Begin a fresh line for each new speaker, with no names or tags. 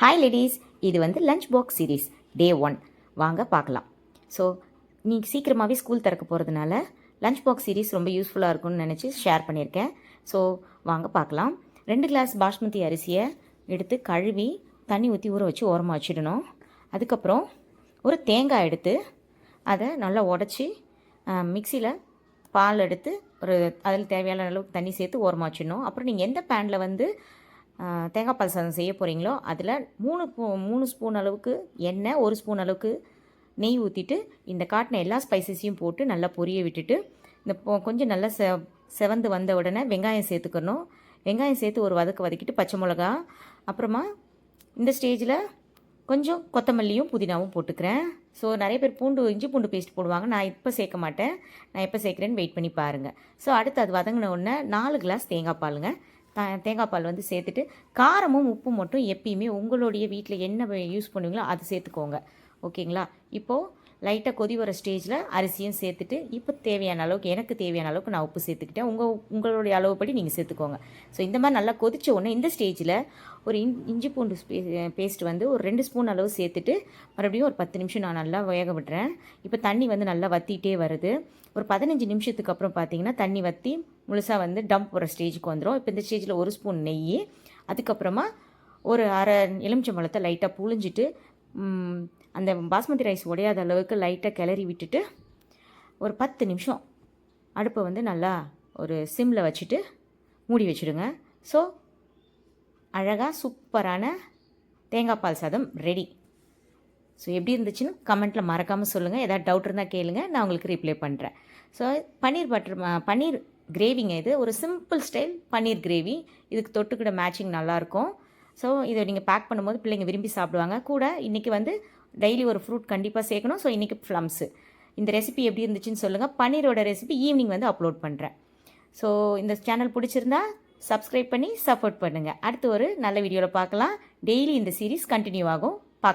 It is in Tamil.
ஹாய் லேடிஸ், இது வந்து லஞ்ச் பாக்ஸ் சீரீஸ் டே 1 வாங்க பார்க்கலாம். ஸோ நீங்கள் சீக்கிரமாகவே ஸ்கூல் திறக்க போகிறதுனால லஞ்ச் பாக்ஸ் சீரீஸ் ரொம்ப யூஸ்ஃபுல்லாக இருக்கும்னு நினச்சி ஷேர் பண்ணியிருக்கேன். ஸோ வாங்க பார்க்கலாம். 2 கிளாஸ் பாஸ்மதி அரிசியை எடுத்து கழுவி தண்ணி ஊற்றி ஊற வச்சு ஓரமாக வச்சிடணும். அதுக்கப்புறம் ஒரு தேங்காய் எடுத்து அதை நல்லா உடச்சி மிக்சியில் பால் எடுத்து ஒரு அதில் தேவையான அளவுக்கு தண்ணி சேர்த்து ஓரமாக வச்சிடணும். அப்புறம் நீங்கள் எந்த பேனில் வந்து தேங்காய் பால் சாதம் செய்ய போகிறீங்களோ அதில் 3 ஸ்பூன் அளவுக்கு எண்ணெய், 1 ஸ்பூன் அளவுக்கு நெய் ஊற்றிட்டு இந்த காட்டின எல்லா ஸ்பைசஸையும் போட்டு நல்லா பொரிய விட்டுட்டு இந்த கொஞ்சம் நல்லா செவந்து வந்த உடனே வெங்காயம் சேர்த்துக்கணும். வெங்காயம் சேர்த்து ஒரு வதக்கிட்டு பச்சை மிளகா, அப்புறமா இந்த ஸ்டேஜில் கொஞ்சம் கொத்தமல்லியும் புதினாவும் போட்டுக்கிறேன். ஸோ நிறைய பேர் இஞ்சி பூண்டு பேஸ்ட் போடுவாங்க. நான் இப்போ சேர்க்க மாட்டேன். நான் எப்போ சேர்க்குறேன்னு வெயிட் பண்ணி பாருங்கள். ஸோ அடுத்து அது வதங்கின உடனே 4 கிளாஸ் தேங்காய் பாலுங்க. தேங்காய் பால் வந்து சேர்த்துட்டு காரமும் உப்பும் மட்டும் எப்பயுமே உங்களுடைய வீட்டில் என்ன யூஸ் பண்ணுவீங்களோ அது சேர்த்துக்கோங்க. ஓகேங்களா? இப்போது லைட்டாக கொதி வர ஸ்டேஜில் அரிசியும் சேர்த்துட்டு இப்போ தேவையான அளவுக்கு, எனக்கு தேவையான அளவுக்கு நான் உப்பு சேர்த்துக்கிட்டேன். உங்களுடைய அளவுப்படி நீங்கள் சேர்த்துக்கோங்க. ஸோ இந்த மாதிரி நல்லா கொதிச்ச உடனே இந்த ஸ்டேஜில் ஒரு இஞ்சி பூண்டு பேஸ்ட் வந்து ஒரு 2 ஸ்பூன் அளவு சேர்த்துட்டு மறுபடியும் ஒரு 10 நிமிஷம் நான் நல்லா வேக விடுறேன். இப்போ தண்ணி வந்து நல்லா வற்றிட்டே வருது. ஒரு 15 நிமிஷத்துக்கு அப்புறம் பார்த்தீங்கன்னா தண்ணி வற்றி முழுசாக வந்து டம்ப் போகிற ஸ்டேஜுக்கு வந்துடும். இப்போ இந்த ஸ்டேஜில் 1 ஸ்பூன் நெய், அதுக்கப்புறமா ஒரு அரை எலுமிச்சம்பழத்தை லைட்டாக புழிஞ்சிட்டு அந்த பாஸ்மதி ரைஸ் உடையாத அளவுக்கு லைட்டாக கிளறி விட்டுட்டு ஒரு 10 நிமிஷம் அடுப்பை வந்து நல்லா ஒரு சிம்மில் வச்சுட்டு மூடி வச்சுடுங்க. ஸோ அழகாக சூப்பரான தேங்காய் பால் சாதம் ரெடி. ஸோ எப்படி இருந்துச்சுன்னு கமெண்ட்டில் மறக்காமல் சொல்லுங்கள். ஏதாவது டவுட் இருந்தால் கேளுங்க, நான் உங்களுக்கு ரிப்ளை பண்ணுறேன். ஸோ பன்னீர் கிரேவிங்க. இது ஒரு சிம்பிள் ஸ்டைல் பன்னீர் கிரேவி. இதுக்கு தொட்டுக்கிட மேட்சிங் நல்லாயிருக்கும். ஸோ இதை நீங்கள் பேக் பண்ணும்போது பிள்ளைங்க விரும்பி சாப்பிடுவாங்க. கூட இன்றைக்கி வந்து டெய்லி ஒரு ஃப்ரூட் கண்டிப்பாக சேர்க்கணும். ஸோ இன்றைக்கி ப்ளம்ஸு. இந்த ரெசிபி எப்படி இருந்துச்சுன்னு சொல்லுங்கள். பன்னீரோட ரெசிபி ஈவினிங் வந்து அப்லோட் பண்ணுறேன். ஸோ இந்த சேனல் பிடிச்சிருந்தா சப்ஸ்கிரைப் பண்ணி சப்போர்ட் பண்ணுங்கள். அடுத்து ஒரு நல்ல வீடியோவில் பார்க்கலாம். டெய்லி இந்த சீரீஸ் கண்டினியூ ஆகும்.